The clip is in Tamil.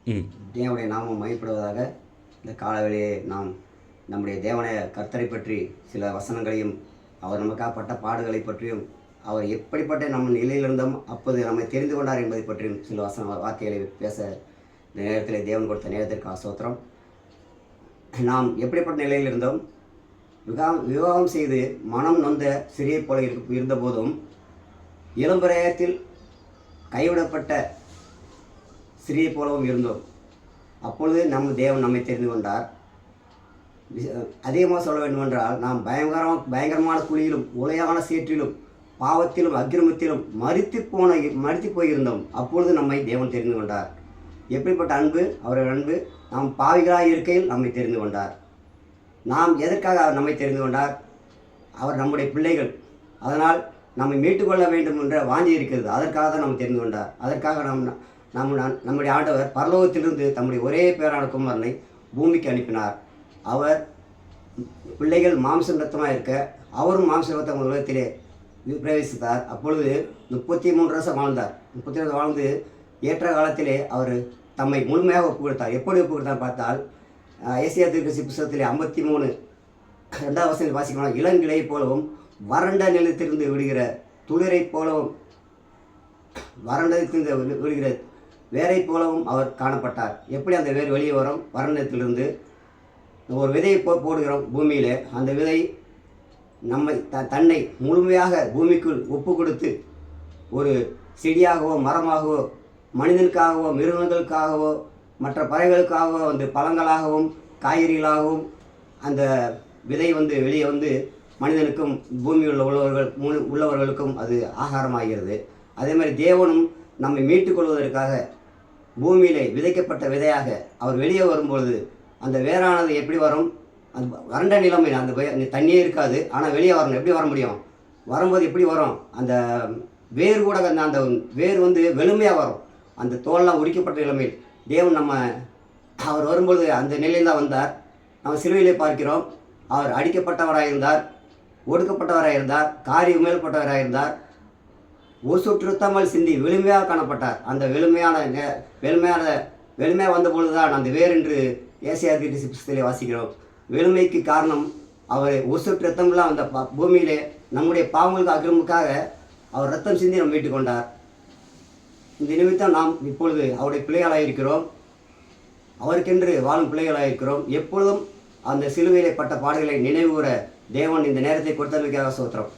ம். தேவனுடைய நாமம் மகிமைப்படுவதாக. இந்த காலவெளியே நாம் நம்முடைய தேவனை கர்த்தரை பற்றி சில வசனங்களையும், அவர் நமக்காக பட்ட பாடுகளை பற்றியும், அவர் எப்படிப்பட்ட நம்ம நிலையில் இருந்தோம், அப்போது நம்மை தெரிந்து கொண்டார் என்பதை பற்றியும் சில வார்த்தைகளை பேச இந்த நேரத்தில் தேவன் கொடுத்த நேரத்திற்கு ஸ்தோத்திரம். நாம் எப்படிப்பட்ட நிலையில் இருந்தோம், விவாகம் செய்து மனம் நொந்த சிறியை போல இருந்தபோதும், இளம்பிராயத்தில் கைவிடப்பட்ட சிறியை போலவும் இருந்தோம். அப்பொழுது தேவன் நம்மை தெரிந்து கொண்டார். அதிகமாக சொல்ல வேண்டுமென்றால், நாம் பயங்கரமான குழியிலும் உளையான சேற்றிலும் பாவத்திலும் அக்கிரமத்திலும் மரித்து போயிருந்தோம். அப்பொழுது நம்மை தேவன் தெரிந்து கொண்டார். எப்படிப்பட்ட அன்பு! அவருடைய அன்பு! நாம் பாவிகளாக இருக்கையில் நம்மை தெரிந்து கொண்டார். நாம் எதற்காக அவர் நம்மை தெரிந்து கொண்டார்? அவர் நம்முடைய பிள்ளைகள். அதனால் நம்மை மீட்டுக்கொள்ள வேண்டும் என்ற வாஞ்சி இருக்கிறது. அதற்காக தான் நம்ம தெரிந்து கொண்டார். அதற்காக நம்முடைய ஆண்டவர் பரலோகத்திலிருந்து தம்முடைய ஒரே பேரான குமாரனை பூமிக்கு அனுப்பினார். அவர் பிள்ளைகள் மாம்சம் ரத்தமாக இருக்க, அவரும் மாம்ச ரத்தம் உலகத்திலே பிரவேசித்தார். அப்பொழுது 33 வருஷம் வாழ்ந்தார். 32 வாழ்ந்து ஏற்ற காலத்திலே அவர் தம்மை முழுமையாக ஒப்பு கொடுத்தார். எப்படி ஒப்பு கொடுத்தார் பார்த்தால், ஏசியா தீர்க்கதரிசி புத்தகத்திலே 53 2வது வசனத்தில் வாசிக்கணும். இளங்கிளை போலவும் வறண்ட நிலத்திலிருந்து விடுகிற துளிரை போலவும் வறண்டத்திலிருந்து விடுகிற வேரை போலவும் அவர் காணப்பட்டார். எப்படி அந்த வேர் வெளியே வரும்? வறண்டத்திலிருந்து ஒரு விதையை போடுகிறோம் பூமியில். அந்த விதை நம்மை தன்னை முழுமையாக பூமிக்குள் ஒப்பு கொடுத்து ஒரு செடியாகவோ மரமாகவோ மனிதனுக்காகவோ மிருகங்களுக்காகவோ மற்ற பறவைகளுக்காகவோ பழங்களாகவும் காய்கறிகளாகவும் அந்த விதை வெளியே மனிதனுக்கும் பூமியில் உள்ளவர்களுக்கும் அது ஆகாரமாகிறது. அதே மாதிரி தேவனும் நம்மை மீட்டுக்கொள்வதற்காக பூமியிலே விதைக்கப்பட்ட விதையாக அவர் வெளியே வரும்பொழுது அந்த வேரானது எப்படி வரும்? அந்த வறண்ட நிலைமை, அந்த தண்ணியே இருக்காது, ஆனால் வெளியே வரணும். எப்படி வர முடியும்? வரும்போது எப்படி வரும்? அந்த வேர் கூட அந்த வேர் வெளுமையாக வரும். அந்த தோல்லாம் உரிக்கப்பட்ட நிலைமையில் தேவன் அவர் வரும்பொழுது அந்த நிலையில் தான் வந்தார். நம்ம சிலுவையிலே பார்க்கிறோம். அவர் அடிக்கப்பட்டவராக இருந்தார், ஒடுக்கப்பட்டவராக இருந்தார், காரி உமேல்பட்டவராக இருந்தார். ஒரு சொட்டு ரத்தமல் சிந்தி வெளுமையாக காணப்பட்டார். அந்த வெளுமையாக வந்தபொழுது தான் அந்த வேர் என்று ஏசியா தீர்க்கதரிசி புத்தகத்திலே வாசிக்கிறோம். வெளுமைக்கு காரணம் அவர் ஒரு சொட்டு ரத்தம்லாம் அந்த பூமியிலே நம்முடைய பாவங்களுக்கு அக்கிரமுக்காக அவர் ரத்தம் சிந்தி நம்ம மீட்டு கொண்டார். இந்த நிமித்தம் நாம் இப்பொழுது அவருடைய பிள்ளைகளாக இருக்கிறோம். அவருக்கென்று வாழும் பிள்ளைகளாக இருக்கிறோம். எப்பொழுதும் அந்த சிலுவையிலே பட்ட பாடுகளை நினைவுகூர தேவன் இந்த நேரத்தை கொடுத்தமைக்காக ஸ்தோத்திரம்.